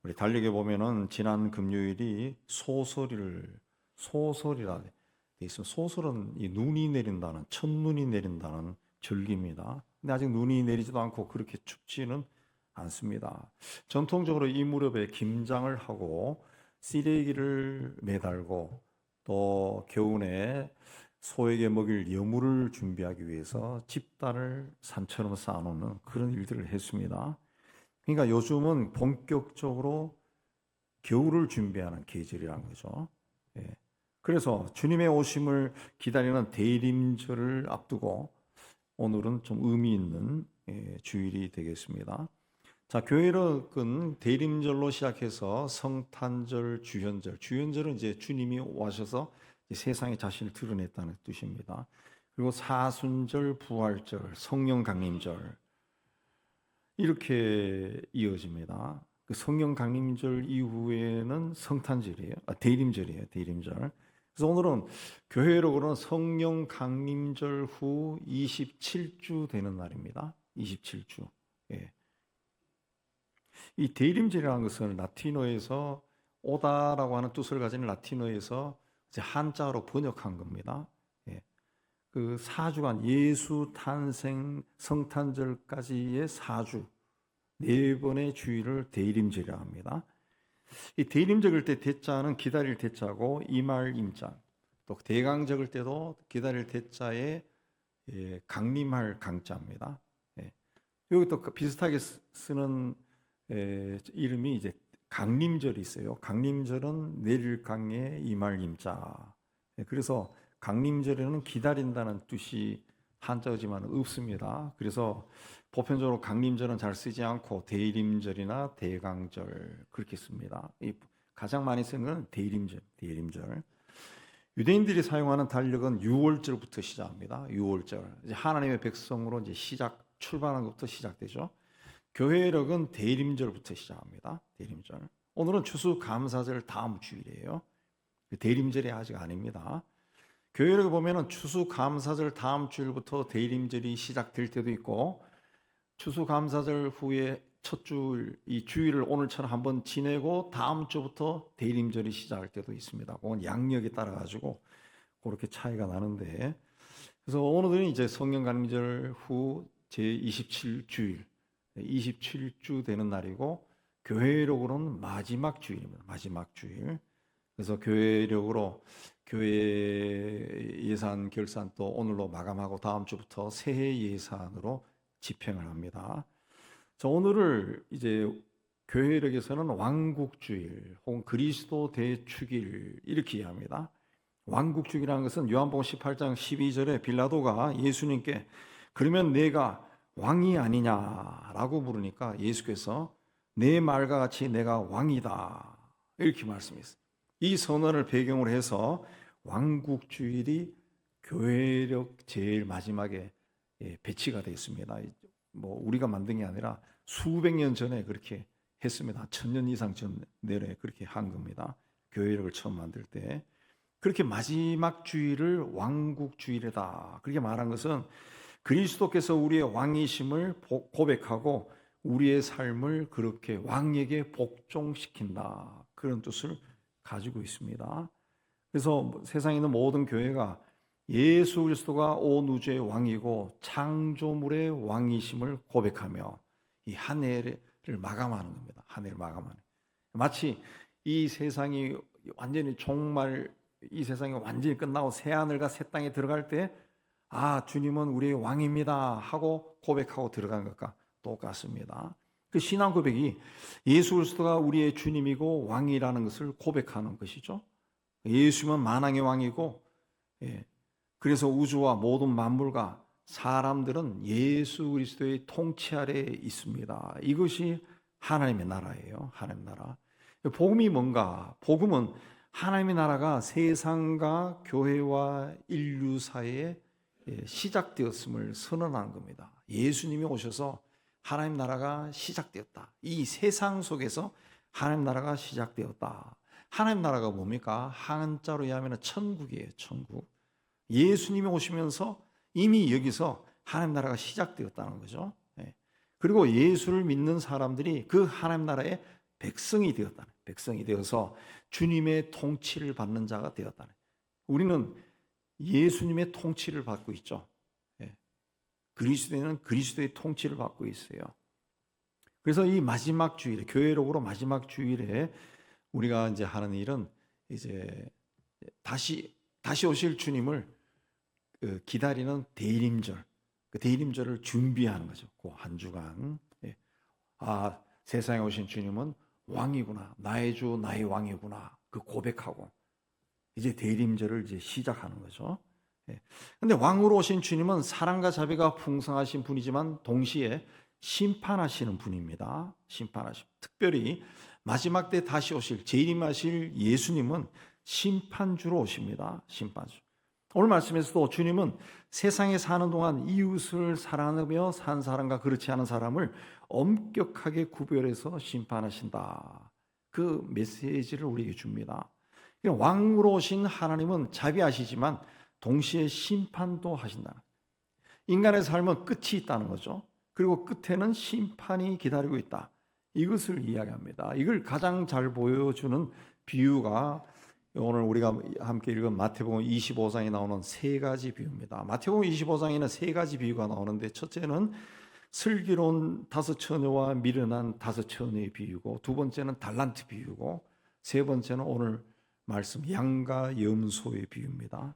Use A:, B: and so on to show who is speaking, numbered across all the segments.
A: 우리 달력에 보면은 지난 금요일이 소설이라 돼 있으면, 소설은 이 눈이 내린다는, 첫눈이 내린다는 절기입니다. 근데 아직 눈이 내리지도 않고 그렇게 춥지는 않습니다. 전통적으로 이 무렵에 김장을 하고 시래기를 매달고 또 겨우내 소에게 먹일 여물을 준비하기 위해서 집단을 산처럼 쌓아놓는 그런 일들을 했습니다. 그러니까 요즘은 본격적으로 겨울을 준비하는 계절이라는 거죠. 예. 그래서 주님의 오심을 기다리는 대림절을 앞두고 오늘은 좀 의미 있는 주일이 되겠습니다. 자, 교회력은 대림절로 시작해서 성탄절, 주현절. 주현절은 이제 주님이 오셔서 세상에 자신을 드러냈다는 뜻입니다. 그리고 사순절, 부활절, 성령 강림절 이렇게 이어집니다. 그 성령 강림절 이후에는 성탄절이에요. 대림절이에요. 대림절. 그래서 오늘은 교회력으로는 성령 강림절 후 27주 되는 날입니다. 27주. 예. 이 대림절이라는 것은 라틴어에서 오다라고 하는 뜻을 가진 라틴어에서 이제 한자로 번역한 겁니다. 예. 그 4주간 예수 탄생 성탄절까지의 4주, 4번의 주일을 대림절이라 합니다. 이 대림 적을 때 대자는 기다릴 대자고 이말 임자, 또 대강 적을 때도 기다릴 대자에 강림할 강자입니다. 예. 여기 또 비슷하게 쓰는 이름이 이제 강림절이 있어요. 강림절은 내릴 강에 이말 임자. 예. 그래서 강림절에는 기다린다는 뜻이 한자어지만 없습니다. 그래서 보편적으로 강림절은 잘 쓰지 않고 대림절이나 대강절 그렇게 씁니다. 가장 많이 쓰는 건 대림절. 유대인들이 사용하는 달력은 6월절부터 시작합니다. 6월절. 이제 하나님의 백성으로 이제 출발하는 것부터 시작되죠. 교회력은 대림절부터 시작합니다. 대림절. 오늘은 추수감사절 다음 주일이에요. 대림절이 아직 아닙니다. 교회를 보면은 추수감사절 다음 주일부터 대림절이 시작될 때도 있고, 추수감사절 후에 첫 주일, 이 주일을 오늘처럼 한번 지내고 다음 주부터 대림절이 시작할 때도 있습니다. 그건 양력에 따라 가지고 그렇게 차이가 나는데, 그래서 오늘은 이제 성령 강림절 후 제 27주일, 27주 되는 날이고, 교회력으로는 마지막 주일입니다. 마지막 주일. 그래서 교회력으로 교회 예산 결산 또 오늘로 마감하고 다음 주부터 새해 예산으로 집행을 합니다. 자, 오늘을 이제 교회력에서는 왕국주일 혹은 그리스도 대축일 이렇게 이해합니다. 왕국주일이라는 것은 요한복음 18장 12절에 빌라도가 예수님께 그러면 내가 왕이 아니냐라고 물으니까 예수께서 내 말과 같이 내가 왕이다 이렇게 말씀했어요. 이 선언을 배경으로 해서 왕국주일이 교회력 제일 마지막에 배치가 되어 있습니다. 뭐 우리가 만든 게 아니라 수백 년 전에 그렇게 했습니다. 1000년 이상 전에 그렇게 한 겁니다. 교회력을 처음 만들 때. 그렇게 마지막 주일을 왕국주일이다. 그렇게 말한 것은 그리스도께서 우리의 왕이심을 고백하고 우리의 삶을 그렇게 왕에게 복종시킨다. 그런 뜻을 가지고 있습니다. 그래서 세상에 있는 모든 교회가 예수 그리스도가 온 우주의 왕이고 창조물의 왕이심을 고백하며 이 한 해를 마감하는 겁니다. 한 해를 마감하는. 마치 이 세상이 완전히 종말, 이 세상이 완전히 끝나고 새 하늘과 새 땅에 들어갈 때 주님은 우리의 왕입니다 하고 고백하고 들어간 것과 똑같습니다. 그 신앙 고백이 예수 그리스도가 우리의 주님이고 왕이라는 것을 고백하는 것이죠. 예수님은 만왕의 왕이고, 그래서 우주와 모든 만물과 사람들은 예수 그리스도의 통치 아래에 있습니다. 이것이 하나님의 나라예요. 하나님의 나라. 복음이 뭔가? 복음은 하나님의 나라가 세상과 교회와 인류 사이에 시작되었음을 선언하는 겁니다. 예수님이 오셔서 하나님 나라가 시작되었다. 이 세상 속에서 하나님 나라가 시작되었다. 하나님 나라가 뭡니까? 한자로 이해하면 천국이에요. 천국. 예수님이 오시면서 이미 여기서 하나님 나라가 시작되었다는 거죠. 그리고 예수를 믿는 사람들이 그 하나님 나라의 백성이 되었다네. 백성이 되어서 주님의 통치를 받는 자가 되었다네. 우리는 예수님의 통치를 받고 있죠. 예. 그리스도인은 그리스도의 통치를 받고 있어요. 그래서 이 마지막 주일에, 교회록으로 마지막 주일에 우리가 이제 하는 일은 이제 다시 오실 주님을 기다리는 대림절, 그 대림절을 준비하는 거죠. 그 한 주간. 예. 아, 세상에 오신 주님은 왕이구나, 나의 주, 나의 왕이구나, 그 고백하고 이제 대림절을 이제 시작하는 거죠. 예. 근데 왕으로 오신 주님은 사랑과 자비가 풍성하신 분이지만 동시에 심판하시는 분입니다. 특별히 마지막 때 다시 오실, 재림하실 예수님은 심판주로 오십니다. 심판주. 오늘 말씀에서도 주님은 세상에 사는 동안 이웃을 사랑하며 산 사람과 그렇지 않은 사람을 엄격하게 구별해서 심판하신다. 그 메시지를 우리에게 줍니다. 왕으로 오신 하나님은 자비하시지만 동시에 심판도 하신다. 인간의 삶은 끝이 있다는 거죠. 그리고 끝에는 심판이 기다리고 있다. 이것을 이야기합니다. 이걸 가장 잘 보여주는 비유가 오늘 우리가 함께 읽은 마태복음 25장에 나오는 세 가지 비유입니다. 마태복음 25장에는 세 가지 비유가 나오는데 첫째는 슬기로운 5처녀와 미련한 5처녀의 비유고, 두 번째는 달란트 비유고, 세 번째는 오늘 말씀 양과 염소의 비유입니다.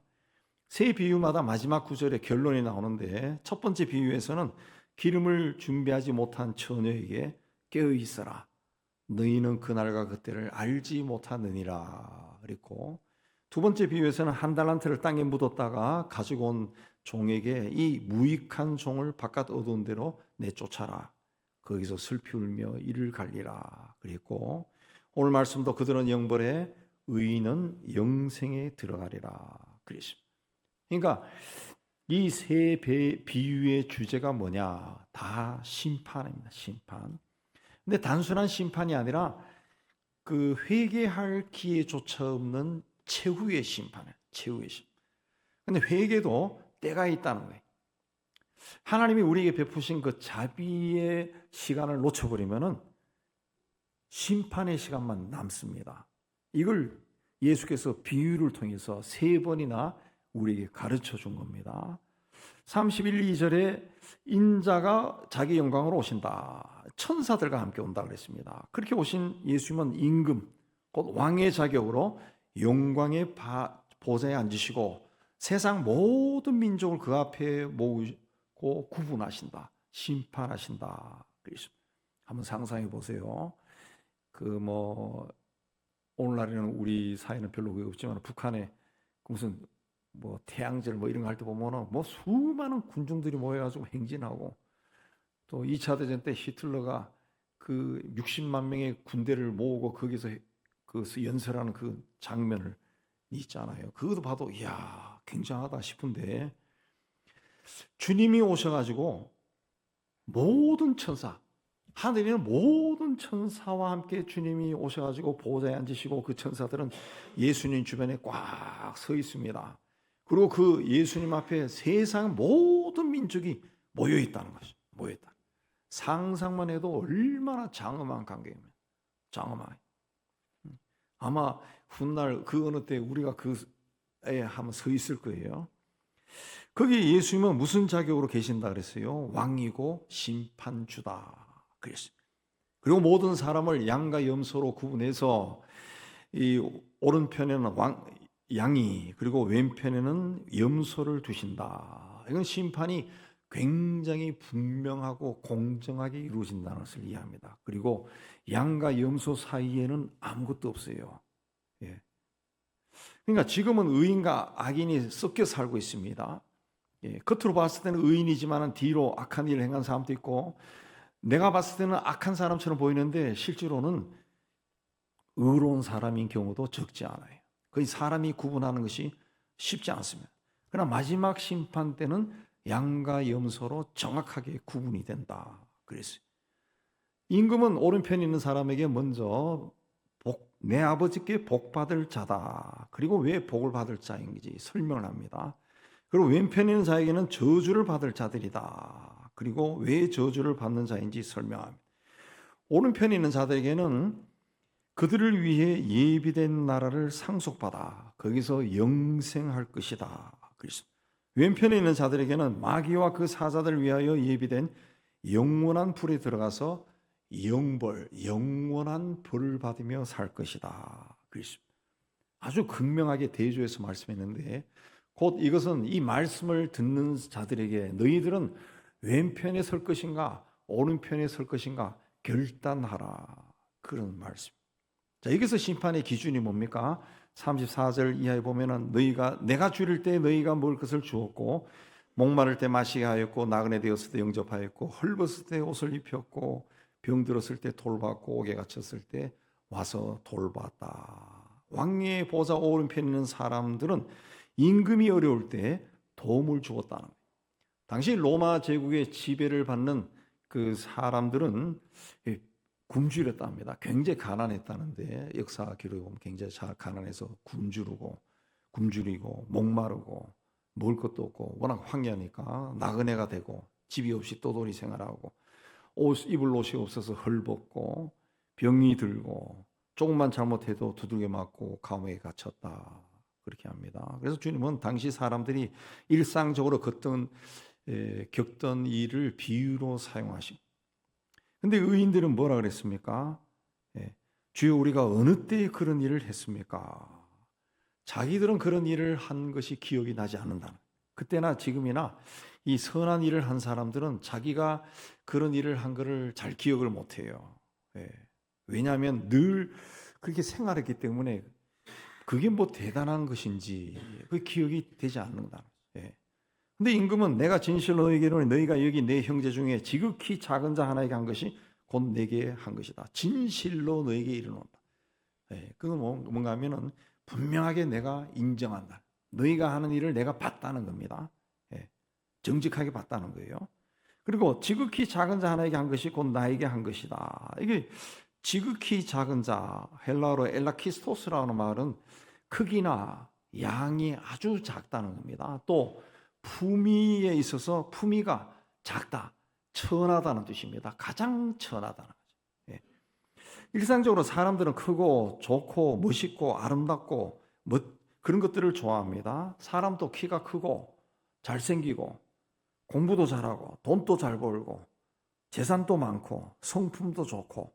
A: 세 비유마다 마지막 구절에 결론이 나오는데, 첫 번째 비유에서는 기름을 준비하지 못한 처녀에게 깨어 있어라, 너희는 그날과 그때를 알지 못하느니라 그랬고, 두 번째 비유에서는 한 달란트를 땅에 묻었다가 가지고 온 종에게 이 무익한 종을 바깥 어두운 데로 내쫓아라, 거기서 슬피 울며 이를 갈리라 그랬고, 오늘 말씀도 그들은 영벌에 의인은 영생에 들어가리라 그랬습니다. 그러니까 이 세 비유의 주제가 뭐냐? 다 심판입니다. 심판. 근데 단순한 심판이 아니라 그 회개할 기회조차 없는 최후의 심판이에요. 최후의 심판. 근데 회개도 때가 있다는 거예요. 하나님이 우리에게 베푸신 그 자비의 시간을 놓쳐버리면은 심판의 시간만 남습니다. 이걸 예수께서 비유를 통해서 세 번이나 우리에게 가르쳐 준 겁니다. 31, 2절에 인자가 자기 영광으로 오신다. 천사들과 함께 온다 그랬습니다. 그렇게 오신 예수님은 임금, 곧 왕의 자격으로 영광의 보좌에 앉으시고 세상 모든 민족을 그 앞에 모으고 구분하신다. 심판하신다. 그랬습니다. 한번 상상해 보세요. 오늘날에는 우리 사회는 별로 없지만 북한에 무슨 태양절 이런 거 할 때 보면은 수많은 군중들이 모여가지고 행진하고, 또 2차 대전 때 히틀러가 그 60만 명의 군대를 모으고 거기서 그 연설하는 그 장면을 있잖아요. 그것도 봐도 이야 굉장하다 싶은데, 주님이 오셔가지고 모든 천사, 하늘에 있는 모든 천사와 함께 주님이 오셔가지고 보좌에 앉으시고 그 천사들은 예수님 주변에 꽉 서 있습니다. 그리고 그 예수님 앞에 세상 모든 민족이 모여 있다는 것이죠. 모여 있다. 상상만 해도 얼마나 장엄한 관계입니다. 장엄하게. 아마 훗날 그 어느 때 우리가 그에 한번 서 있을 거예요. 거기 예수님은 무슨 자격으로 계신다 그랬어요? 왕이고 심판주다 그랬어요. 그리고 모든 사람을 양과 염소로 구분해서 이 오른편에는 양이, 그리고 왼편에는 염소를 두신다. 이건 심판이 굉장히 분명하고 공정하게 이루어진다는 것을 이해합니다. 그리고 양과 염소 사이에는 아무것도 없어요. 예. 그러니까 지금은 의인과 악인이 섞여 살고 있습니다. 예. 겉으로 봤을 때는 의인이지만 뒤로 악한 일을 행한 사람도 있고, 내가 봤을 때는 악한 사람처럼 보이는데 실제로는 의로운 사람인 경우도 적지 않아요. 거의 사람이 구분하는 것이 쉽지 않습니다. 그러나 마지막 심판 때는 양과 염소로 정확하게 구분이 된다 그랬어요. 임금은 오른편에 있는 사람에게 먼저 내 아버지께 복 받을 자다. 그리고 왜 복을 받을 자인지 설명을 합니다. 그리고 왼편에 있는 자에게는 저주를 받을 자들이다. 그리고 왜 저주를 받는 자인지 설명합니다. 오른편에 있는 자들에게는 그들을 위해 예비된 나라를 상속받아 거기서 영생할 것이다. 그리스도. 왼편에 있는 자들에게는 마귀와 그 사자들 위하여 예비된 영원한 불에 들어가서 영원한 벌을 받으며 살 것이다. 그리스도. 아주 극명하게 대조해서 말씀했는데 곧 이것은 이 말씀을 듣는 자들에게 너희들은 왼편에 설 것인가 오른편에 설 것인가 결단하라. 그런 말씀. 자, 여기서 심판의 기준이 뭡니까? 34절 이하에 보면은 너희가 내가 줄일 때 너희가 먹을 것을 주었고 목마를 때 마시게 하였고 나그네 되었을 때 영접하였고 헐벗을 때 옷을 입혔고 병들었을 때 돌봤고 옥에 갇혔을 때 와서 돌봤다. 왕의 보좌 오른편에 있는 사람들은 임금이 어려울 때 도움을 주었다는 거예요. 당시 로마 제국의 지배를 받는 그 사람들은 굶주렸다 합니다. 굉장히 가난했다는데 역사 기록에 보면 굉장히 가난해서 굶주리고 목마르고 먹을 것도 없고 워낙 황야니까 나그네가 되고 집이 없이 떠돌이 생활하고 입을 옷이 없어서 헐벗고 병이 들고 조금만 잘못해도 두들겨 맞고 감옥에 갇혔다. 그렇게 합니다. 그래서 주님은 당시 사람들이 일상적으로 겪던 일을 비유로 사용하시고 근데 의인들은 뭐라 그랬습니까? 주여 우리가 어느 때에 그런 일을 했습니까? 자기들은 그런 일을 한 것이 기억이 나지 않는다는. 그때나 지금이나 이 선한 일을 한 사람들은 자기가 그런 일을 한 것을 잘 기억을 못해요. 왜냐하면 늘 그렇게 생활했기 때문에 그게 뭐 대단한 것인지 그 기억이 되지 않는다. 근데 임금은 내가 진실로 너에게 이르노니 너희가 여기 내 형제 중에 지극히 작은 자 하나에게 한 것이 곧 내게 한 것이다. 진실로 너에게 이르노다. 그건 뭔가 하면은 분명하게 내가 인정한다. 너희가 하는 일을 내가 봤다는 겁니다. 정직하게 봤다는 거예요. 그리고 지극히 작은 자 하나에게 한 것이 곧 나에게 한 것이다. 이게 지극히 작은 자, 헬라어로 엘라키스토스라는 말은 크기나 양이 아주 작다는 겁니다. 또 품위에 있어서 품위가 작다, 천하다는 뜻입니다. 가장 천하다는 거죠. 일상적으로 사람들은 크고 좋고 멋있고 아름답고 그런 것들을 좋아합니다. 사람도 키가 크고 잘생기고 공부도 잘하고 돈도 잘 벌고 재산도 많고 성품도 좋고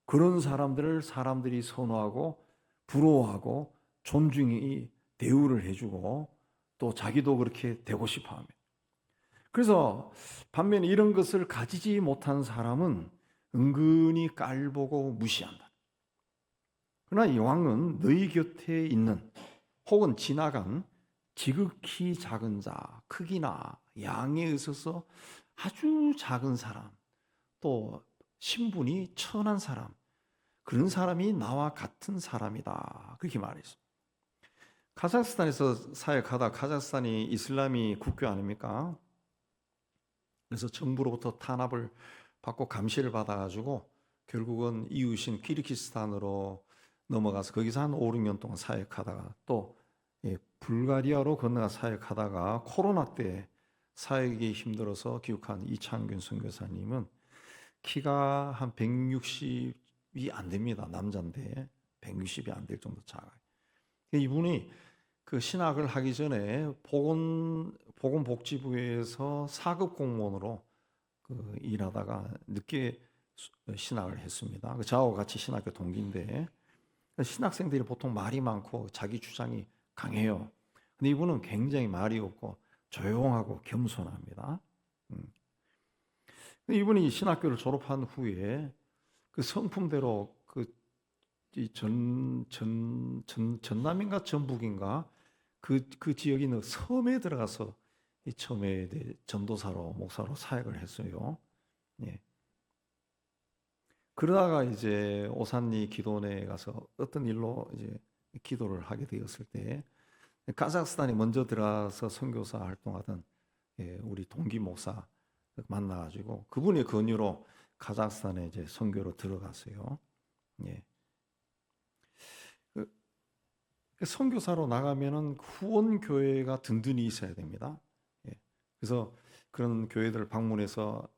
A: 그런 사람들을 사람들이 선호하고 부러워하고 존중히 대우를 해주고 또 자기도 그렇게 되고 싶어 합니다. 그래서 반면에 이런 것을 가지지 못한 사람은 은근히 깔보고 무시한다. 그러나 이 왕은 너희 곁에 있는 혹은 지나간 지극히 작은 자, 크기나 양에 있어서 아주 작은 사람, 또 신분이 천한 사람, 그런 사람이 나와 같은 사람이다. 그렇게 말했습니다. 카자흐스탄에서 사역하다 카자흐스탄이 이슬람이 국교 아닙니까? 그래서 정부로부터 탄압을 받고 감시를 받아가지고 결국은 이웃인 키르기스탄으로 넘어가서 거기서 한 5, 6년 동안 사역하다가 또 불가리아로 건너가 사역하다가 코로나 때 사역이 힘들어서 귀국한 이창균 선교사님은 키가 한 160이 안 됩니다. 남자인데 160이 안 될 정도 작아요. 이분이 그 신학을 하기 전에 보건복지부에서 4급 공무원으로 일하다가 늦게 신학을 했습니다. 저하고 같이 신학교 동기인데 신학생들이 보통 말이 많고 자기 주장이 강해요. 근데 이분은 굉장히 말이 없고 조용하고 겸손합니다. 이분이 신학교를 졸업한 후에 그 성품대로 전남인가 전북인가 그 지역에 있는 섬에 들어가서 처음에 전도사로 목사로 사역을 했어요. 그러다가 이제 오산리 기도원에 가서 어떤 일로 이제 기도를 하게 되었을 때 카자흐스탄에 먼저 들어가서 선교사 활동하던 우리 동기 목사 만나가지고 그분의 권유로 카자흐스탄에 이제 선교로 들어갔어요. 선교사로 나가면은 후원 교회가 든든히 있어야 됩니다. 그래서 그런 교회들을 방문해서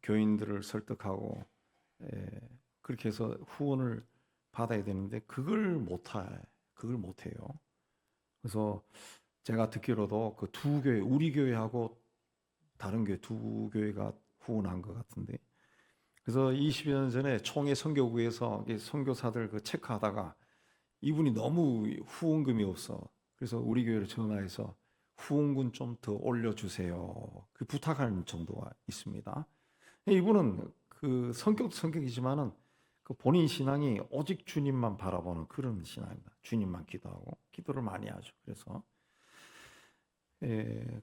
A: 교인들을 설득하고 그렇게 해서 후원을 받아야 되는데 그걸 못해요. 그래서 제가 듣기로도 그 두 교회, 우리 교회하고 다른 교회 두 교회가 후원한 것 같은데, 그래서 20여 년 전에 총회 선교구에서 선교사들 그 체크하다가 이분이 너무 후원금이 없어. 그래서 우리 교회로 전화해서 후원금 좀 더 올려주세요. 그 부탁할 정도가 있습니다. 이분은 그 성격도 성격이지만은 그 본인 신앙이 오직 주님만 바라보는 그런 신앙입니다. 주님만 기도하고 기도를 많이 하죠. 그래서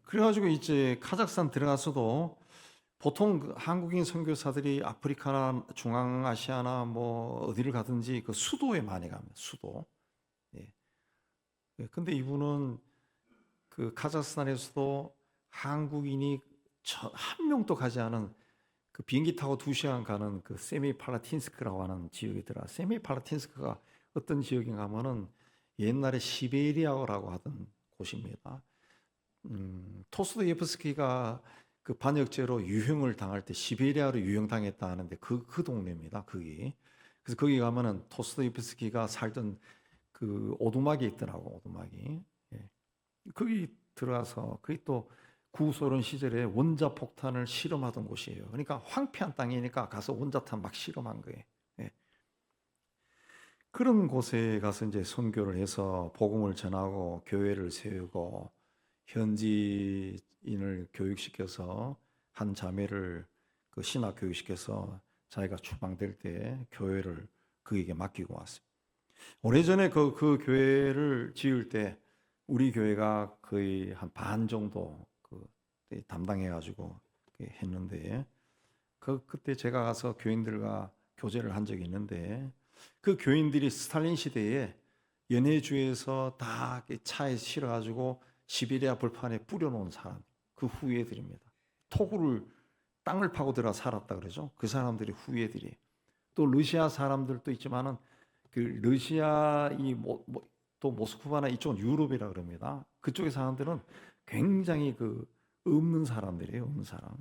A: 그래가지고 이제 카자흐스탄 들어가서도 보통 그 한국인 선교사들이 아프리카나 중앙아시아나 뭐 어디를 가든지 그 수도에 많이 갑니다. 수도. 근데 이분은 그 카자흐스탄에서도 한국인이 한 명도 가지 않은 그 비행기 타고 2시간 가는 그 세미팔라틴스크라고 하는 지역이 더라. 세미팔라틴스크가 어떤 지역인가 하면은 옛날에 시베리아라고 하던 곳입니다. 토스토예프스키가 그 반역죄로 유형을 당할 때 시베리아로 유형당했다 하는데 그 동네입니다. 거기. 그래서 거기 가면은 토스토예프스키가 살던 그 오두막이 있더라고. 오두막이. 거기 들어가서 거기 또 구소련 시절에 원자폭탄을 실험하던 곳이에요. 그러니까 황폐한 땅이니까 가서 원자탄 막 실험한 거예요. 그런 곳에 가서 이제 선교를 해서 복음을 전하고 교회를 세우고 현지인을 교육시켜서 한 자매를 그 신학 교육시켜서 자기가 추방될 때 교회를 그에게 맡기고 왔어요. 오래전에 그 교회를 지을 때 우리 교회가 거의 한 반 정도 담당해가지고 했는데 그때 제가 가서 교인들과 교제를 한 적이 있는데 그 교인들이 스탈린 시대에 연해주에서 다 차에 실어가지고 시베리아 벌판에 뿌려놓은 사람, 그 후예들입니다. 토구를 땅을 파고 들어 살았다 그러죠. 그 사람들이 후예들이. 또 러시아 사람들도 있지만은 그 러시아 또 모스크바나 이쪽은 유럽이라 그럽니다. 그쪽의 사람들은 굉장히 그 없는 사람들이에요. 없는 사람.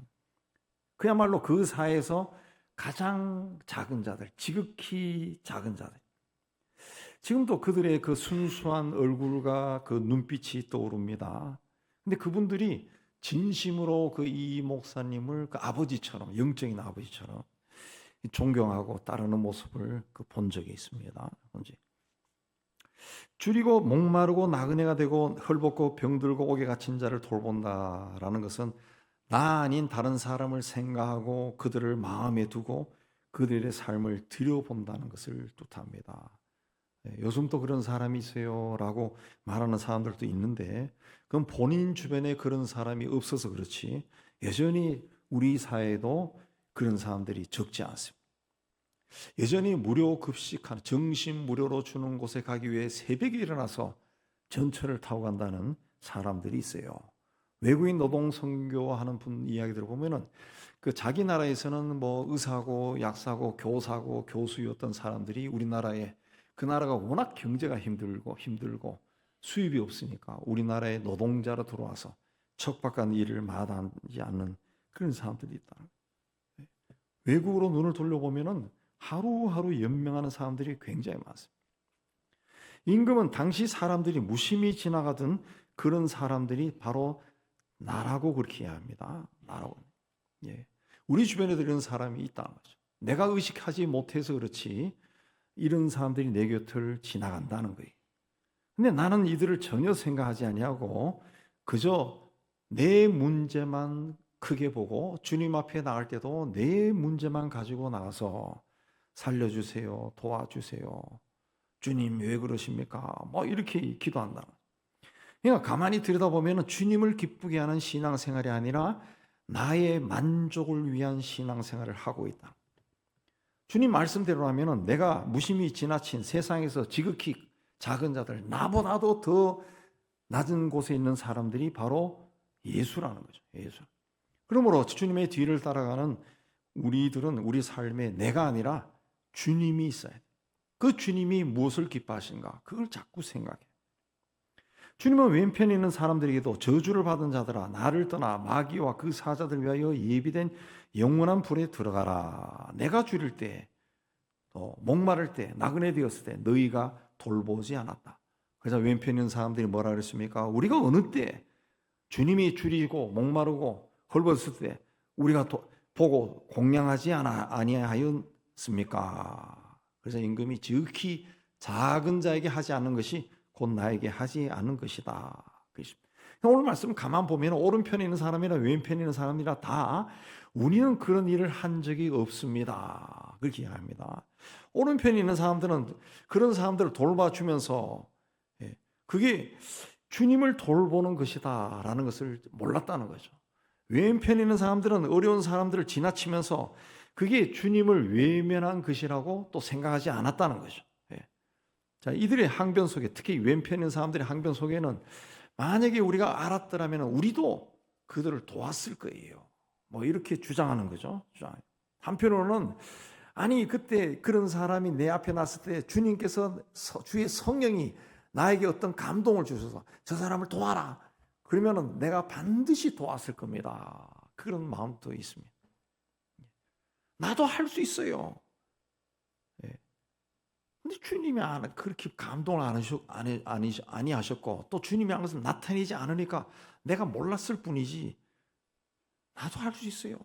A: 그야말로 그 사회에서 가장 작은 자들, 지극히 작은 자들. 지금도 그들의 그 순수한 얼굴과 그 눈빛이 떠오릅니다. 근데 그분들이 진심으로 그 이 목사님을 그 아버지처럼, 영적인 아버지처럼 존경하고 따르는 모습을 본 적이 있습니다. 줄이고 목마르고 나그네가 되고 헐벗고 병들고 옥에 갇힌 자를 돌본다라는 것은 나 아닌 다른 사람을 생각하고 그들을 마음에 두고 그들의 삶을 들여본다는 것을 뜻합니다. 요즘 또 그런 사람이 있어요 라고 말하는 사람들도 있는데 그건 본인 주변에 그런 사람이 없어서 그렇지 여전히 우리 사회에도 그런 사람들이 적지 않습니다. 여전히 무료 급식하는 정신 무료로 주는 곳에 가기 위해 새벽에 일어나서 전철을 타고 간다는 사람들이 있어요. 외국인 노동 선교하는 분 이야기 들어보면은 그 자기 나라에서는 뭐 의사고 약사고 교사고 교수였던 사람들이 우리나라에 그 나라가 워낙 경제가 힘들고 수입이 없으니까 우리나라에 노동자로 들어와서 척박한 일을 마다하지 않는 그런 사람들이 있다. 외국으로 눈을 돌려보면은 하루하루 연명하는 사람들이 굉장히 많습니다. 임금은 당시 사람들이 무심히 지나가던 그런 사람들이 바로 나라고 그렇게 이해합니다. 나라고. 우리 주변에도 이런 사람이 있다는 거죠. 내가 의식하지 못해서 그렇지 이런 사람들이 내 곁을 지나간다는 거예요. 근데 나는 이들을 전혀 생각하지 아니하고 그저 내 문제만 크게 보고 주님 앞에 나갈 때도 내 문제만 가지고 나가서 살려주세요, 도와주세요. 주님 왜 그러십니까? 뭐 이렇게 기도한다. 그러니까 가만히 들여다보면 주님을 기쁘게 하는 신앙생활이 아니라 나의 만족을 위한 신앙생활을 하고 있다. 주님 말씀대로라면 내가 무심히 지나친 세상에서 지극히 작은 자들, 나보다도 더 낮은 곳에 있는 사람들이 바로 예수라는 거죠. 예수. 그러므로 주님의 뒤를 따라가는 우리들은 우리 삶에 내가 아니라 주님이 있어야 돼. 그 주님이 무엇을 기뻐하신가? 그걸 자꾸 생각해. 주님은 왼편에 있는 사람들에게도 저주를 받은 자들아 나를 떠나 마귀와 그 사자들 위하여 예비된 영원한 불에 들어가라. 내가 줄일 때 또 목마를 때, 나그네 되었을 때 너희가 돌보지 않았다. 그래서 왼편 있는 사람들이 뭐라 그랬습니까? 우리가 어느 때 주님이 줄이고 목마르고 헐벗을 때 우리가 보고 공양하지 아니하였습니까? 그래서 임금이 지극히 작은 자에게 하지 않는 것이 곧 나에게 하지 않은 것이다. 오늘 말씀 가만 보면 오른편에 있는 사람이나 왼편에 있는 사람이라 다 우리는 그런 일을 한 적이 없습니다. 그렇게 이야기합니다. 오른편에 있는 사람들은 그런 사람들을 돌봐주면서 그게 주님을 돌보는 것이다 라는 것을 몰랐다는 거죠. 왼편에 있는 사람들은 어려운 사람들을 지나치면서 그게 주님을 외면한 것이라고 또 생각하지 않았다는 거죠. 자, 이들의 항변 속에, 특히 왼편에 있는 사람들의 항변 속에는 만약에 우리가 알았더라면 우리도 그들을 도왔을 거예요. 뭐 이렇게 주장하는 거죠. 한편으로는 아니 그때 그런 사람이 내 앞에 났을 때 주님께서 주의 성령이 나에게 어떤 감동을 주셔서 저 사람을 도와라. 그러면은 내가 반드시 도왔을 겁니다. 그런 마음도 있습니다. 나도 할 수 있어요. 근데 주님이 그렇게 감동을 아니하셨고 또 주님이 한 것은 나타내지 않으니까 내가 몰랐을 뿐이지 나도 할 수 있어요.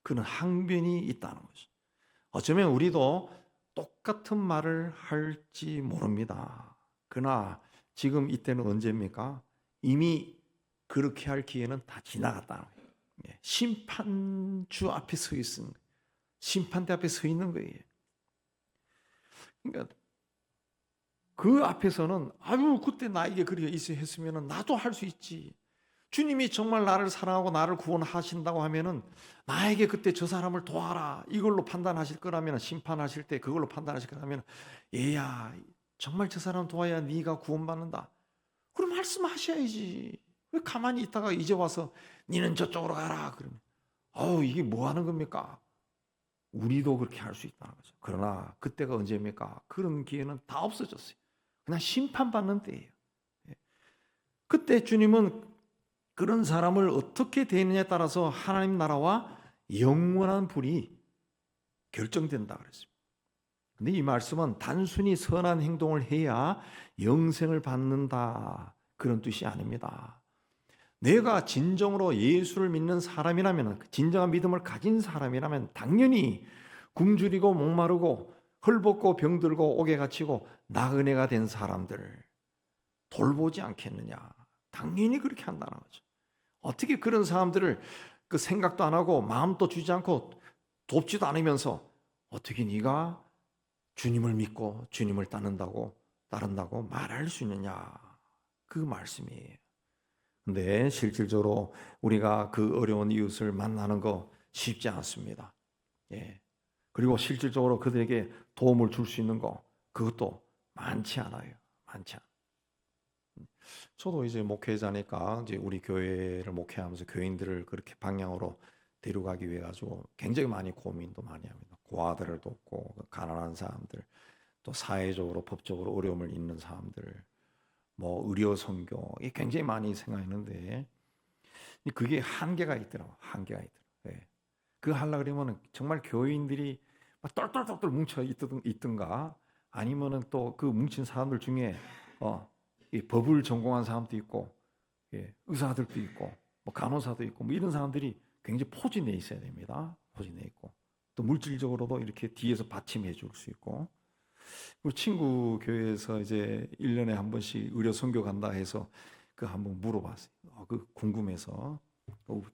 A: 그는 항변이 있다는 거죠. 어쩌면 우리도 똑같은 말을 할지 모릅니다. 그러나 지금 이때는 언제입니까? 이미 그렇게 할 기회는 다 지나갔다는 거예요. 심판주 앞에 서 있는 거예요. 심판대 앞에 서 있는 거예요. 그러니까 그 앞에서는 아유 그때 나에게 그렇게 했으면 나도 할 수 있지. 주님이 정말 나를 사랑하고 나를 구원하신다고 하면은 나에게 그때 저 사람을 도와라 이걸로 판단하실 거라면 심판하실 때 그걸로 판단하실 거라면 얘야 정말 저 사람 도와야 네가 구원받는다. 그럼 말씀하셔야지. 왜 가만히 있다가 이제 와서 니는 저쪽으로 가라 그러면 이게 뭐 하는 겁니까? 우리도 그렇게 할 수 있다는 거죠. 그러나 그때가 언제입니까? 그런 기회는 다 없어졌어요. 그냥 심판받는 때예요. 그때 주님은 그런 사람을 어떻게 대느냐에 따라서 하나님 나라와 영원한 불이 결정된다 그랬습니다. 근데 이 말씀은 단순히 선한 행동을 해야 영생을 받는다 그런 뜻이 아닙니다. 내가 진정으로 예수를 믿는 사람이라면, 진정한 믿음을 가진 사람이라면 당연히 굶주리고 목마르고 헐벗고 병들고 옥에 갇히고 나그네가 된 사람들 돌보지 않겠느냐. 당연히 그렇게 한다는 거죠. 어떻게 그런 사람들을 그 생각도 안 하고 마음도 주지 않고 돕지도 않으면서 어떻게 네가 주님을 믿고 주님을 따른다고 말할 수 있느냐. 그 말씀이에요. 근데 실질적으로 우리가 그 어려운 이웃을 만나는 거 쉽지 않습니다. 그리고 실질적으로 그들에게 도움을 줄 수 있는 거 그것도 많지 않아요. 많지 않아요. 저도 이제 목회자니까 이제 우리 교회를 목회하면서 교인들을 그렇게 방향으로 데려가기 위해 가지고 굉장히 많이 고민도 많이 합니다. 고아들을 돕고 가난한 사람들, 또 사회적으로 법적으로 어려움을 있는 사람들, 뭐 의료 선교 이게 굉장히 많이 생각했는데 그게 한계가 있더라고. 한계가 있더라고. 그거 하려 그러면 정말 교인들이 막 똘똘똘똘 뭉쳐 있든가 아니면은 또 그 뭉친 사람들 중에 이 법을 전공한 사람도 있고 의사들도 있고 뭐 간호사도 있고 뭐 이런 사람들이 굉장히 포진해 있어야 됩니다. 포진해 있고 또 물질적으로도 이렇게 뒤에서 받침해 줄 수 있고 우리 친구 교회에서 이제 1년에 한 번씩 의료 선교 간다 해서 그 한번 물어봤어요. 그 궁금해서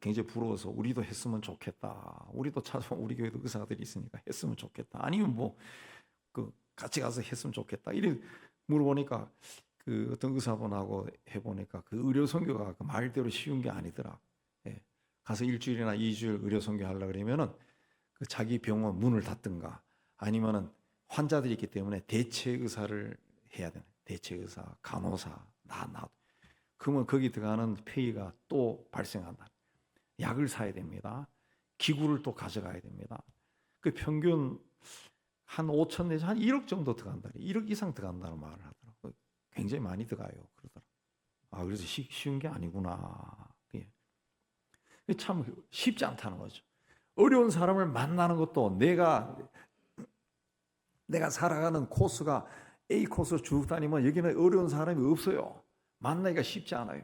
A: 굉장히 부러워서 우리도 했으면 좋겠다. 우리도 찾아온 우리 교회도 의사들이 있으니까 했으면 좋겠다. 아니면 뭐 그 같이 가서 했으면 좋겠다. 이래 물어보니까 그 어떤 의사분하고 해보니까 그 의료 선교가 그 말대로 쉬운 게 아니더라. 가서 1주일이나 2주일 의료 선교 하려 그러면은 그 자기 병원 문을 닫든가 아니면은 환자들이 있기 때문에 대체 의사를 해야 되는 대체 의사, 간호사, 나 그러면 거기 들어가는 페이가 또 발생한다. 약을 사야 됩니다. 기구를 또 가져가야 됩니다. 그 평균 한 5천 내지 한 1억 정도 들어간다. 1억 이상 들어간다는 말을 하더라고요. 굉장히 많이 들어가요. 그러더라고요. 그래서 쉬운 게 아니구나. 참 쉽지 않다는 거죠. 어려운 사람을 만나는 것도 내가 내가 살아가는 코스가 A 코스 쭉 다니면 여기는 어려운 사람이 없어요. 만나기가 쉽지 않아요.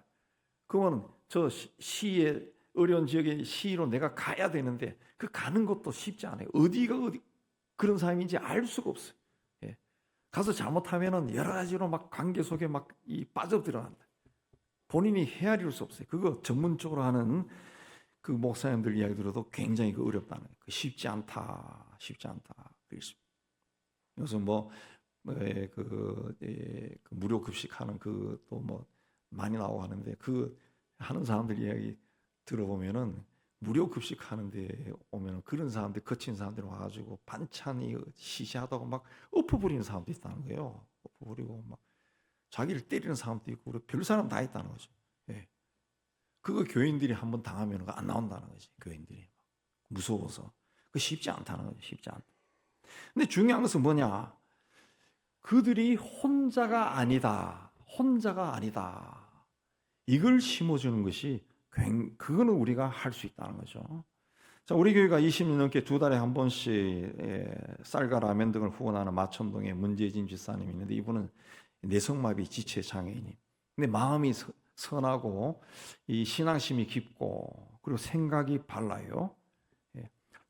A: 그러면 저 시의 어려운 지역의 시로 내가 가야 되는데 그 가는 것도 쉽지 않아요. 어디가 어디 그런 사람인지 알 수가 없어요. 예. 가서 잘못하면은 여러 가지로 막 관계 속에 막 빠져들어간다. 본인이 헤아릴 수 없어요. 그거 전문적으로 하는 그 목사님들 이야기 들어도 굉장히 어렵다는 거예요. 쉽지 않다, 쉽지 않다. 그래서 그 무료 급식하는 그 또 뭐 많이 나오고 하는데 그 하는 사람들 이야기 들어보면은 무료 급식하는데 오면은 그런 사람들 거친 사람들 와가지고 반찬이 시시하다고 막 엎어버리는 사람도 있다는 거예요. 엎어버리고 막 자기를 때리는 사람도 있고 별 사람 다 있다는 거죠. 예. 그거 교인들이 한번 당하면 안 나온다는 거지. 교인들이 무서워서 그 쉽지 않다는 거죠. 쉽지 않다. 근데 중요한 것은 뭐냐? 그들이 혼자가 아니다. 혼자가 아니다. 이걸 심어주는 것이 그거는 우리가 할 수 있다는 거죠. 자, 우리 교회가 20년 넘게 두 달에 한 번씩 쌀과 라면 등을 후원하는 마천동의 문재진 집사님이 있는데 이분은 내성마비 지체 장애인이. 근데 마음이 선하고 이 신앙심이 깊고 그리고 생각이 발라요.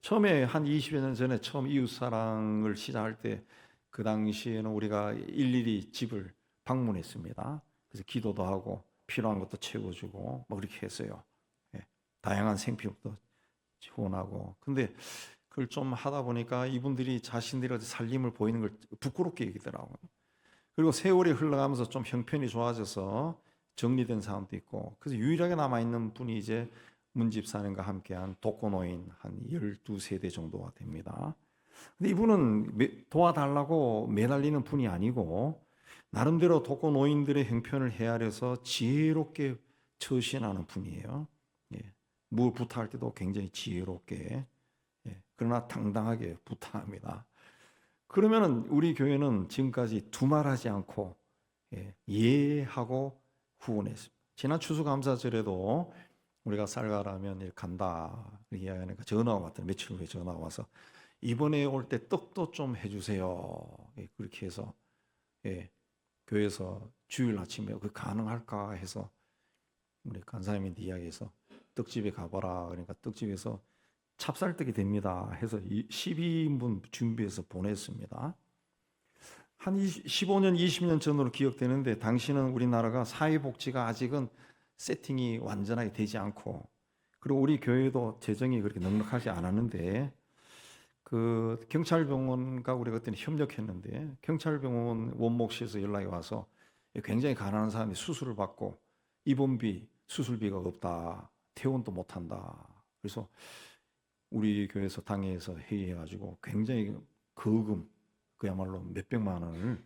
A: 처음에 한 20여 년 전에 처음 이웃사랑을 시작할 때 그 당시에는 우리가 일일이 집을 방문했습니다. 그래서 기도도 하고 필요한 것도 채워주고 뭐 그렇게 했어요. 다양한 생필품도 지원하고. 근데 그걸 좀 하다 보니까 이분들이 자신들의 삶을 보이는 걸 부끄럽게 여기더라고요. 그리고 세월이 흘러가면서 좀 형편이 좋아져서 정리된 사람도 있고. 그래서 유일하게 남아있는 분이 이제 문집사님과 함께한 독거노인 한 12세대 정도가 됩니다. 근데 이분은 도와달라고 매달리는 분이 아니고 나름대로 독거노인들의 형편을 헤아려서 지혜롭게 처신하는 분이에요. 예. 뭘 부탁할 때도 굉장히 지혜롭게, 그러나 당당하게 부탁합니다. 그러면은 우리 교회는 지금까지 두말하지 않고 예하고 후원했습니다. 지난 추수감사절에도 우리가 쌀가라면 간다 이야기하니까 전화가 왔더니 며칠 후에 전화가 와서 이번에 올 때 떡도 좀 해주세요. 그렇게 해서 교회에서 주일 아침에 그 가능할까 해서 우리 간사님한테 이야기해서 떡집에 가봐라. 그러니까 떡집에서 찹쌀떡이 됩니다. 해서 12인분 준비해서 보냈습니다. 한 15년, 20년 전으로 기억되는데 당시는 우리나라가 사회복지가 아직은 세팅이 완전하게 되지 않고 그리고 우리 교회도 재정이 그렇게 넉넉하지 않았는데 그 경찰병원과 우리가 그때 협력했는데 경찰병원 원목실에서 연락이 와서 굉장히 가난한 사람이 수술을 받고 입원비, 수술비가 없다. 퇴원도 못한다. 그래서 우리 교회에서 당회에서 회의해가지고 굉장히 거금 그야말로 몇백만 원을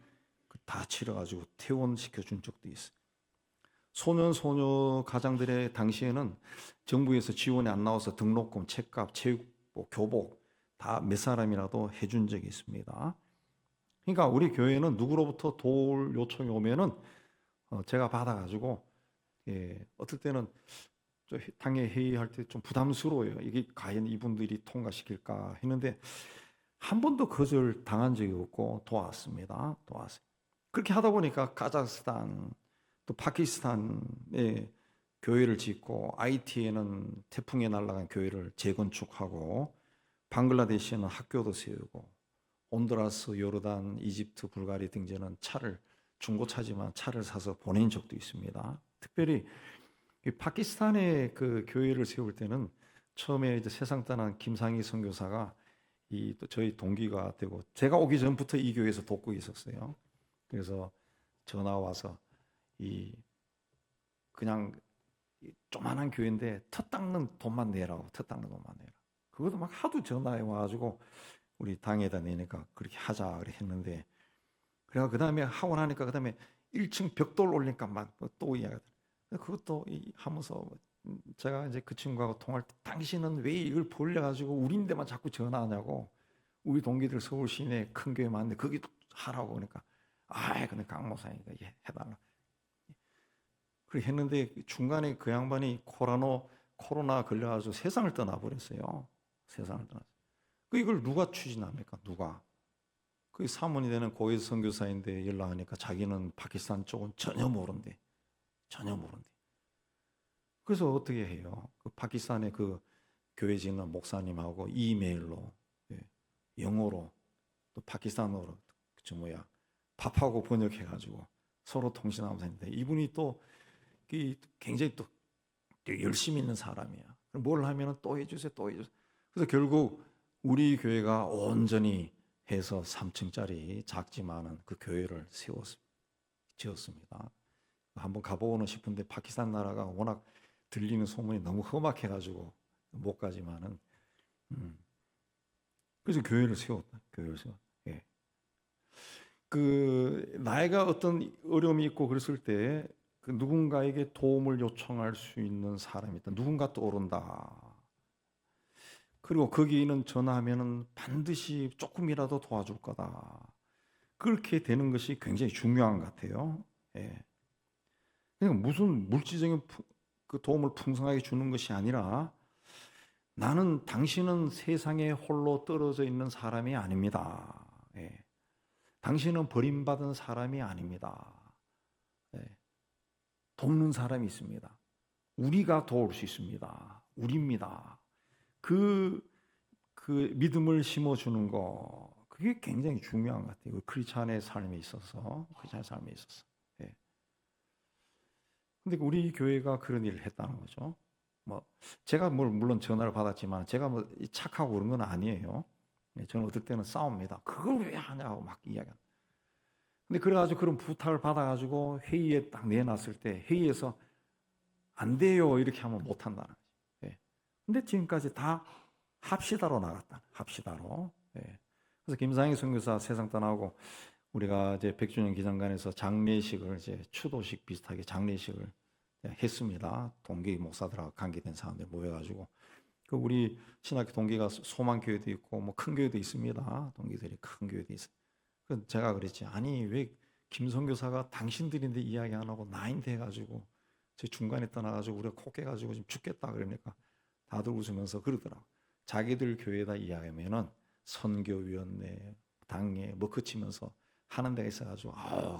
A: 다 치러가지고 퇴원시켜준 적도 있어요. 소년 소녀 가장들의 당시에는 정부에서 지원이 안 나와서 등록금, 책값, 체육복, 교복 다 몇 사람이라도 해준 적이 있습니다. 그러니까 우리 교회는 누구로부터 도울 요청이 오면은 제가 받아가지고 어떨 때는 당회 회의할 때 좀 부담스러워요. 이게 과연 이분들이 통과시킬까 했는데 한 번도 거절 당한 적이 없고 도왔습니다. 도왔어요. 그렇게 하다 보니까 카자흐스탄 또 파키스탄에 교회를 짓고 IT에는 태풍에 날아간 교회를 재건축하고 방글라데시에는 학교도 세우고 온두라스, 요르단, 이집트, 불가리 등지는 중고차지만 차를 사서 보낸 적도 있습니다. 특별히 파키스탄의 그 교회를 세울 때는 처음에 이제 세상 떠난 김상희 선교사가 또 저희 동기가 되고 제가 오기 전부터 이 교회에서 돕고 있었어요. 그래서 전화 와서 그냥 조만한 교회인데 터 닦는 돈만 내라고 터 닦는 돈만 내라. 그것도 막 하도 전화해 와가지고 우리 당에다 내니까 그렇게 하자 그래 했는데 그래가 그 다음에 하고 나니까 그 다음에 1층 벽돌 올리니까 막 또 이야기하더라. 그것도 하면서 제가 이제 그 친구하고 통화할 때 당신은 왜 이걸 벌려가지고 우리인데만 자꾸 전화하냐고 우리 동기들 서울 시내 큰 교회 많은데 거기 하라고 그러니까 근데 강 목사니까 해달라. 그렇게 했는데 중간에 그 양반이 코로나 걸려가지고 세상을 떠나버렸어요. 세상을 떠났어요. 이걸 누가 추진합니까? 누가? 그 사모니 되는 고위 선교사인데 연락하니까 자기는 파키스탄 쪽은 전혀 모른대. 전혀 모른대. 그래서 어떻게 해요? 그 파키스탄의 그 교회 지는 목사님하고 이메일로, 예, 영어로 또 파키스탄어로 밥하고 번역해가지고 서로 통신하면서 했는데, 이분이 또 굉장히 또 열심히 있는 사람이야. 뭘 하면은 또 해주세요, 또 해주세요. 그래서 결국 우리 교회가 온전히 해서 3층짜리 작지만은 그 교회를 지었습니다. 한번 가보고는 싶은데 파키스탄 나라가 워낙 들리는 소문이 너무 험악해가지고 못 가지만은, 그래서 교회를 세웠다. 예. 그 나이가 어떤 어려움이 있고 그랬을 때 그 누군가에게 도움을 요청할 수 있는 사람이 있다. 누군가 떠오른다. 그리고 거기는 전화하면은 반드시 조금이라도 도와줄 거다. 그렇게 되는 것이 굉장히 중요한 것 같아요. 예. 그러니까 무슨 물질적인 그 도움을 풍성하게 주는 것이 아니라, 나는 당신은 세상에 홀로 떨어져 있는 사람이 아닙니다. 예. 당신은 버림받은 사람이 아닙니다. 예. 돕는 사람이 있습니다. 우리가 도울 수 있습니다. 우리입니다. 그 믿음을 심어주는 거, 그게 굉장히 중요한 것 같아요. 크리스찬의 삶에 있어서, 예. 근데 우리 교회가 그런 일을 했다는 거죠. 뭐 제가 물론 전화를 받았지만 제가 뭐 착하고 그런 건 아니에요. 저는 어떨 때는 싸웁니다. 그걸 왜 하냐고 막 이야기합니다. 근데 그래가지고 그런 부탁을 받아가지고 회의에 딱 내놨을 때, 회의에서 안 돼요 이렇게 하면 못 한다는 거죠. 예. 근데 지금까지 다 합시다로 나갔다. 합시다로. 예. 그래서 김상희 선교사 세상 떠나고 우리가 이제 100주년 기념관에서 장례식을, 이제 추도식 비슷하게 장례식을 했습니다. 동기 목사들하고 관계된 사람들 모여가지고, 그 우리 신학교 동기가 소망교회도 있고 뭐 큰 교회도 있습니다. 동기들이 큰 교회도 있어요. 그 제가 그랬지, 아니 왜 김선교사가 당신들인데 이야기 안 하고 나인데 해가지고 제 중간에 떠나가지고 우리가 코 깨가지고 지금 죽겠다 그러니까 다들 웃으면서 그러더라고. 자기들 교회에다 이야기하면은 선교위원회, 당회 뭐 그치면서 하는 데가 있어가지고,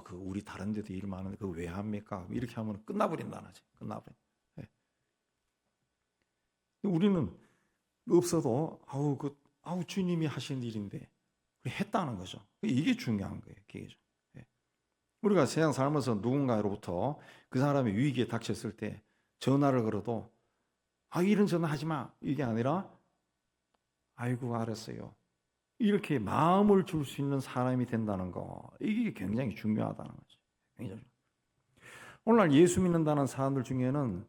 A: 그 우리 다른 데도 일 많은데 그거 왜 합니까? 이렇게 하면 끝나버린다는 거지. 끝나버린. 예. 우리는 없어도 주님이 하신 일인데 했다는 거죠. 이게 중요한 거예요. 기계죠. 예. 우리가 세상 살면서 누군가로부터 그 사람이 위기에 닥쳤을 때 전화를 걸어도 이런 전화 하지 마 이게 아니라, 아이고 알았어요, 이렇게 마음을 줄 수 있는 사람이 된다는 거, 이게 굉장히 중요하다는 거죠. 굉장히. 오늘날 예수 믿는다는 사람들 중에는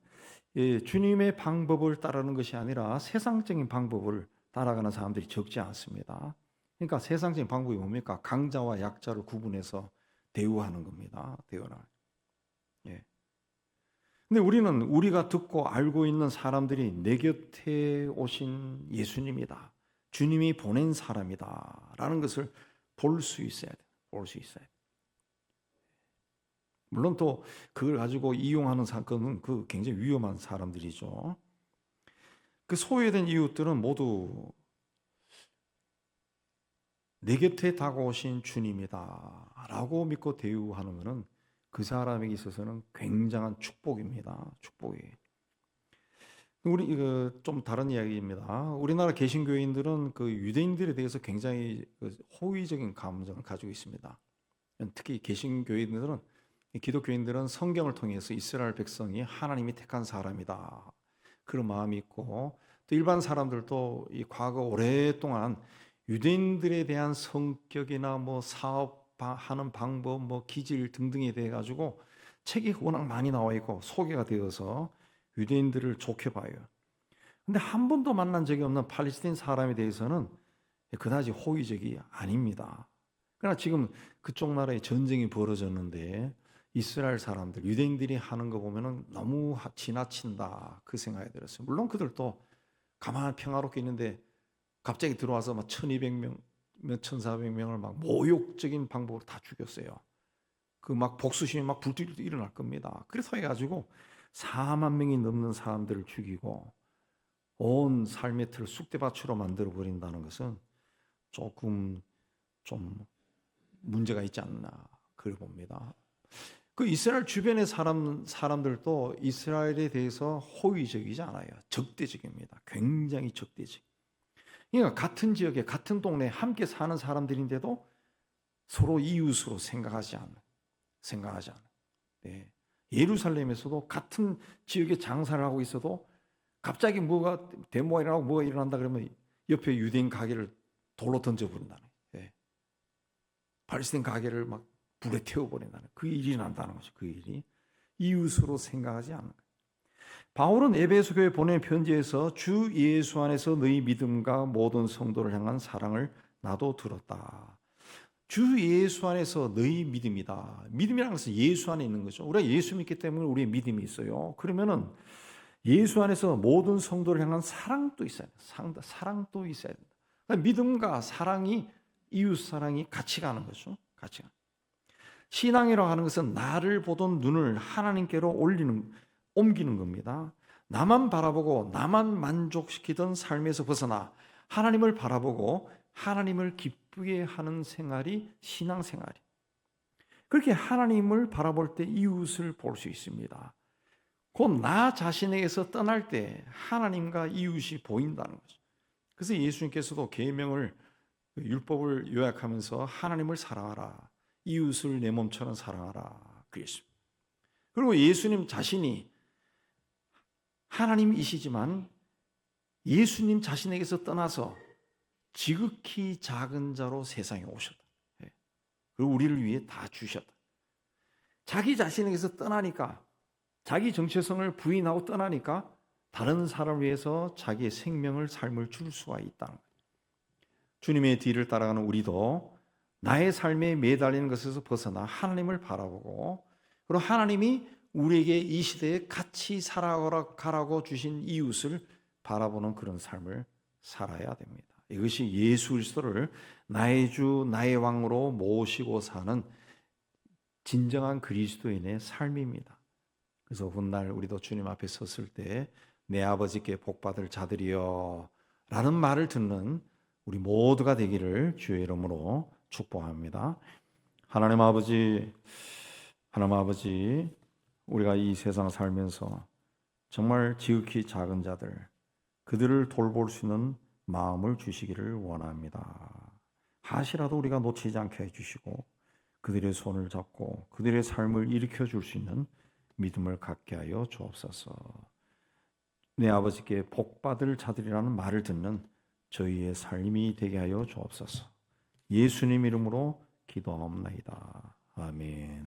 A: 주님의 방법을 따르는 것이 아니라 세상적인 방법을 따라가는 사람들이 적지 않습니다. 그러니까 세상적인 방법이 뭡니까? 강자와 약자를 구분해서 대우하는 겁니다. 대우나. 예. 근데 우리는 우리가 듣고 알고 있는 사람들이 내 곁에 오신 예수님이다, 주님이 보낸 사람이다 라는 것을 볼 수 있어야 돼. 볼 수 있어야 돼. 물론 또 그걸 가지고 이용하는 사건은 그 굉장히 위험한 사람들이죠. 그 소외된 이웃들은 모두 내 곁에 다가오신 주님이다 라고 믿고 대우하는 것은 그 사람에게 있어서는 굉장한 축복입니다. 축복이에요. 우리 좀 다른 이야기입니다. 우리나라 개신교인들은 그 유대인들에 대해서 굉장히 호의적인 감정을 가지고 있습니다. 특히 개신교인들은, 기독교인들은 성경을 통해서 이스라엘 백성이 하나님이 택한 사람이다, 그런 마음이 있고, 또 일반 사람들도 이 과거 오랫동안 유대인들에 대한 성격이나 뭐 사업하는 방법, 뭐 기질 등등에 대해 가지고 책이 워낙 많이 나와 있고 소개가 되어서 유대인들을 좋게 봐요. 근데 한 번도 만난 적이 없는 팔레스타인 사람에 대해서는 그다지 호의적이 아닙니다. 그러나 지금 그쪽 나라에 전쟁이 벌어졌는데 이스라엘 사람들, 유대인들이 하는 거 보면은 너무 지나친다, 그 생각이 들었어요. 물론 그들도 가만히 평화롭게 있는데 갑자기 들어와서 막 1200명, 1400명을 막 모욕적인 방법으로 다 죽였어요. 그 막 복수심이 막 불길도 일어날 겁니다. 그래서 해가지고 4만 명이 넘는 사람들을 죽이고 온 삶의 틀을 쑥대밭으로 만들어 버린다는 것은 조금 좀 문제가 있지 않나 그걸 봅니다. 그 이스라엘 주변의 사람들도 이스라엘에 대해서 호의적이지 않아요. 적대적입니다. 굉장히 적대적. 그러니까 같은 지역에 같은 동네에 함께 사는 사람들인데도 서로 이웃으로 생각하지 않는. 네. 예루살렘에서도 같은 지역에 장사를 하고 있어도 갑자기 뭐가 데모가 일어나고 뭐가 일어난다 그러면 옆에 유대인 가게를 돌로 던져버린다는 거예요. 네. 팔레스타인 가게를 막 불에 태워버린다는 그 일이 난다는 거죠. 그 일이 이웃으로 생각하지 않는 거예요. 바울은 에베소 교회 보낸 편지에서 주 예수 안에서 너희 믿음과 모든 성도를 향한 사랑을 나도 들었다. 주 예수 안에서 너희 믿음이다. 믿음이라는 것은 예수 안에 있는 거죠. 우리가 예수 믿기 때문에 우리의 믿음이 있어요. 그러면은 예수 안에서 모든 성도를 향한 사랑도 있어야 된다. 사랑도 있어야 된다. 그러니까 믿음과 사랑이 이웃 사랑이 같이 가는 거죠. 같이 가는. 신앙이라고 하는 것은 나를 보던 눈을 하나님께로 옮기는 겁니다. 나만 바라보고 나만 만족시키던 삶에서 벗어나 하나님을 바라보고 하나님을 기쁘게 하는 생활이 신앙생활이. 그렇게 하나님을 바라볼 때 이웃을 볼 수 있습니다. 곧 나 자신에게서 떠날 때 하나님과 이웃이 보인다는 거죠. 그래서 예수님께서도 계명을 율법을 요약하면서 하나님을 사랑하라. 이웃을 내 몸처럼 사랑하라. 그랬습니다. 그리고 예수님 자신이 하나님이시지만 예수님 자신에게서 떠나서 지극히 작은 자로 세상에 오셨다. 그리고 우리를 위해 다 주셨다. 자기 자신에게서 떠나니까 자기 정체성을 부인하고 떠나니까 다른 사람을 위해서 자기의 생명을 삶을 줄 수가 있다는 거예요. 주님의 뒤를 따라가는 우리도 나의 삶에 매달리는 것에서 벗어나 하나님을 바라보고 그리고 하나님이 우리에게 이 시대에 같이 살아가라고 주신 이웃을 바라보는 그런 삶을 살아야 됩니다. 이것이 예수 그리스도를 나의 주 나의 왕으로 모시고 사는 진정한 그리스도인의 삶입니다. 그래서 훗날 우리도 주님 앞에 섰을 때 내 아버지께 복받을 자들이여 라는 말을 듣는 우리 모두가 되기를 주의 이름으로 축복합니다. 하나님 아버지, 우리가 이 세상 살면서 정말 지극히 작은 자들, 그들을 돌볼 수 있는 마음을 주시기를 원합니다. 하시라도 우리가 놓치지 않게 해주시고 그들의 손을 잡고 그들의 삶을 일으켜 줄 수 있는 믿음을 갖게 하여 주옵소서. 내 아버지께 복받을 자들이라는 말을 듣는 저희의 삶이 되게 하여 주옵소서. 예수님 이름으로 기도하옵나이다. 아멘.